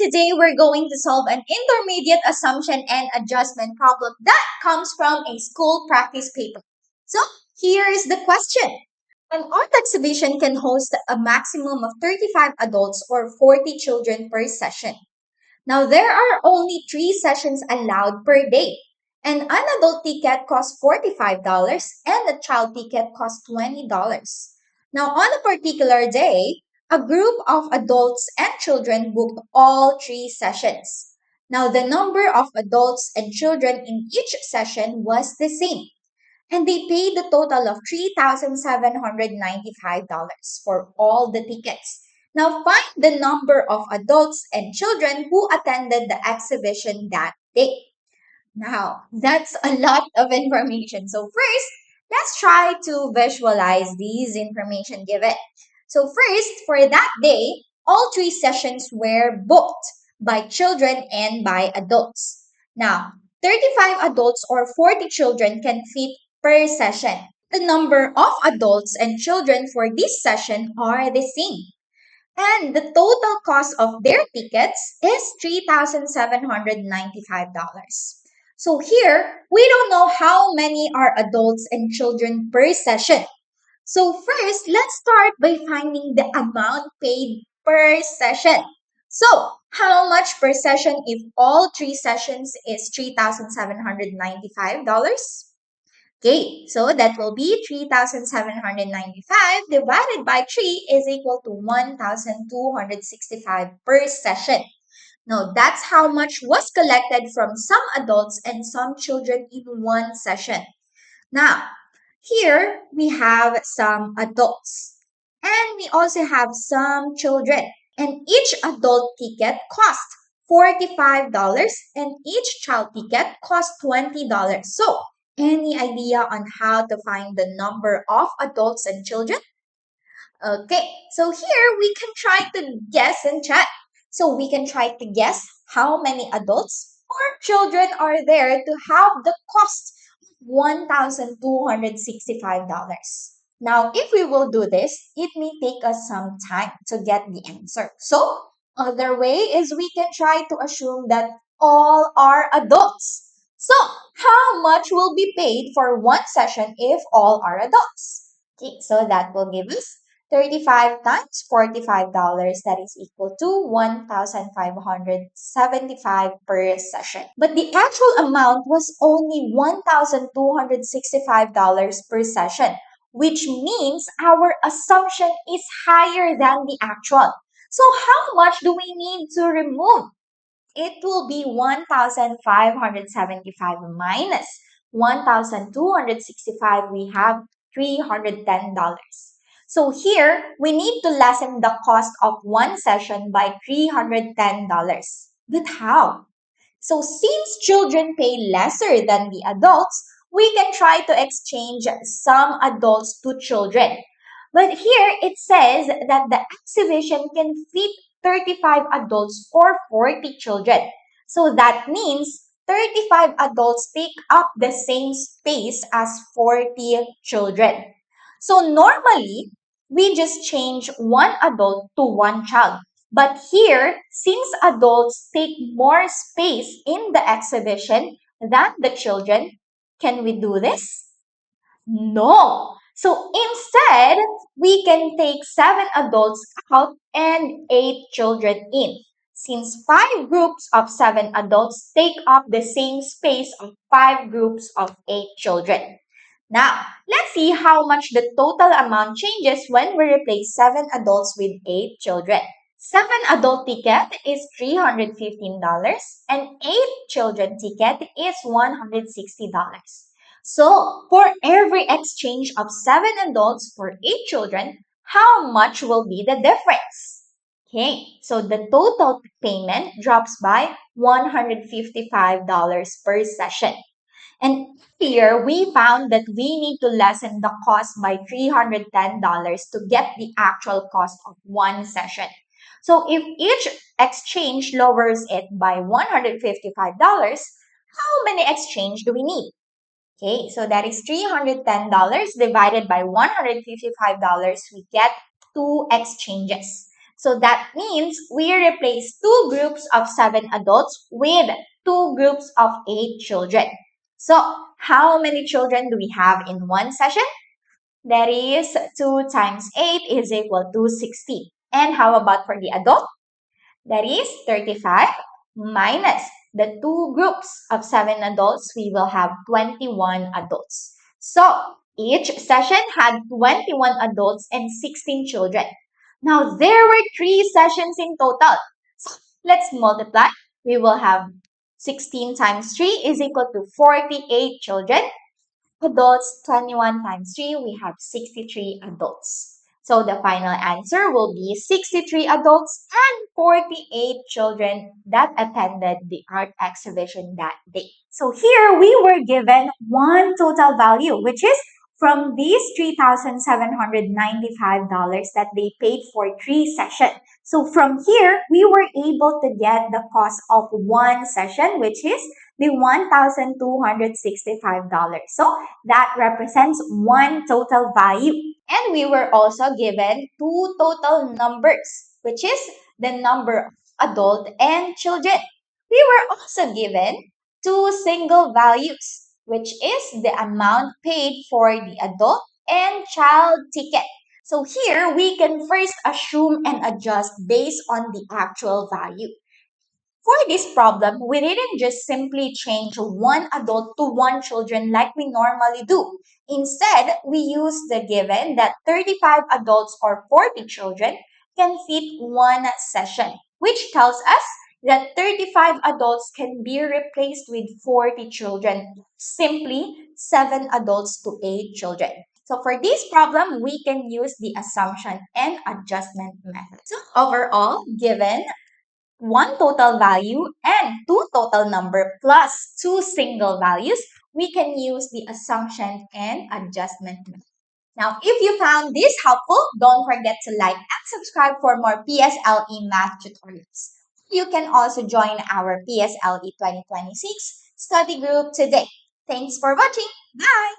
today we're going to solve an intermediate assumption and adjustment problem that comes from a school practice paper. So here is the question. An art exhibition can host a maximum of 35 adults or 40 children per session. Now there are only 3 sessions allowed per day. And an adult ticket costs $45 and a child ticket costs $20. Now on a particular day, a group of adults and children booked all 3 sessions. Now the number of adults and children in each session was the same. And they paid a total of $3,795 for all the tickets. Now find the number of adults and children who attended the exhibition that day. Now, that's a lot of information. So first, let's try to visualize these information given. So first, for that day, all 3 sessions were booked by children and by adults. Now, 35 adults or 40 children can fit per session. The number of adults and children for this session are the same. And the total cost of their tickets is $3,795. So here, we don't know how many are adults and children per session. So first, let's start by finding the amount paid per session. So, how much per session if all 3 sessions is $3,795? Okay, so that will be 3,795 divided by 3 is equal to 1,265 per session. Now, that's how much was collected from some adults and some children in one session. Now, here we have some adults and we also have some children. And each adult ticket cost $45 and each child ticket cost $20. So, any idea on how to find the number of adults and children? Okay, so here we can try to guess and check. So we can try to guess how many adults or children are there to have the cost of $1,265. Now, if we will do this, it may take us some time to get the answer. So, other way is we can try to assume that all are adults. So, how much will be paid for one session if all are adults? Okay, so that will give us 35 times $45, that is equal to 1,575 per session. But the actual amount was only $1,265 per session, which means our assumption is higher than the actual. So how much do we need to remove? It will be 1,575 minus 1,265. We have $310. So here, we need to lessen the cost of one session by $310. But how? So since children pay lesser than the adults, we can try to exchange some adults to children. But here it says that the exhibition can fit 35 adults or 40 children. So that means 35 adults take up the same space as 40 children. So normally, we just change one adult to one child. But here, since adults take more space in the exhibition than the children, can we do this? No. So instead, we can take 7 adults out and 8 children in. Since 5 groups of 7 adults take up the same space of 5 groups of 8 children. Now, let's see how much the total amount changes when we replace 7 adults with 8 children. 7 adult ticket is $315 and 8 children ticket is $160. So, for every exchange of 7 adults for 8 children, how much will be the difference? Okay, so the total payment drops by $155 per session. And here, we found that we need to lessen the cost by $310 to get the actual cost of one session. So if each exchange lowers it by $155, how many exchange do we need? Okay, so that is $310 divided by $155. We get 2 exchanges. So that means we replace two groups of 7 adults with two groups of 8 children. So how many children do we have in one session? That is 2 times 8 is equal to 60. And how about for the adult? That is 35 minus the two groups of 7 adults, we will have 21 adults. So each session had 21 adults and 16 children. Now there were 3 sessions in total. So let's multiply. We will have 16 times 3 is equal to 48 children. Adults, 21 times 3, we have 63 adults. So the final answer will be 63 adults and 48 children that attended the art exhibition that day. So here we were given one total value, which is from these $3,795 that they paid for 3 sessions. So from here, we were able to get the cost of one session, which is the $1,265. So that represents one total value. And we were also given two total numbers, which is the number of adult and children. We were also given two single values, which is the amount paid for the adult and child ticket. So here we can first assume and adjust based on the actual value. For this problem, we didn't just simply change one adult to one children like we normally do. Instead, we used the given that 35 adults or 40 children can fit one session, which tells us that 35 adults can be replaced with 40 children, simply 7 adults to 8 children. So for this problem, we can use the assumption and adjustment method. So overall, given one total value and two total number plus two single values, we can use the assumption and adjustment method. Now, if you found this helpful, don't forget to like and subscribe for more PSLE math tutorials. You can also join our PSLE 2026 study group today. Thanks for watching. Bye!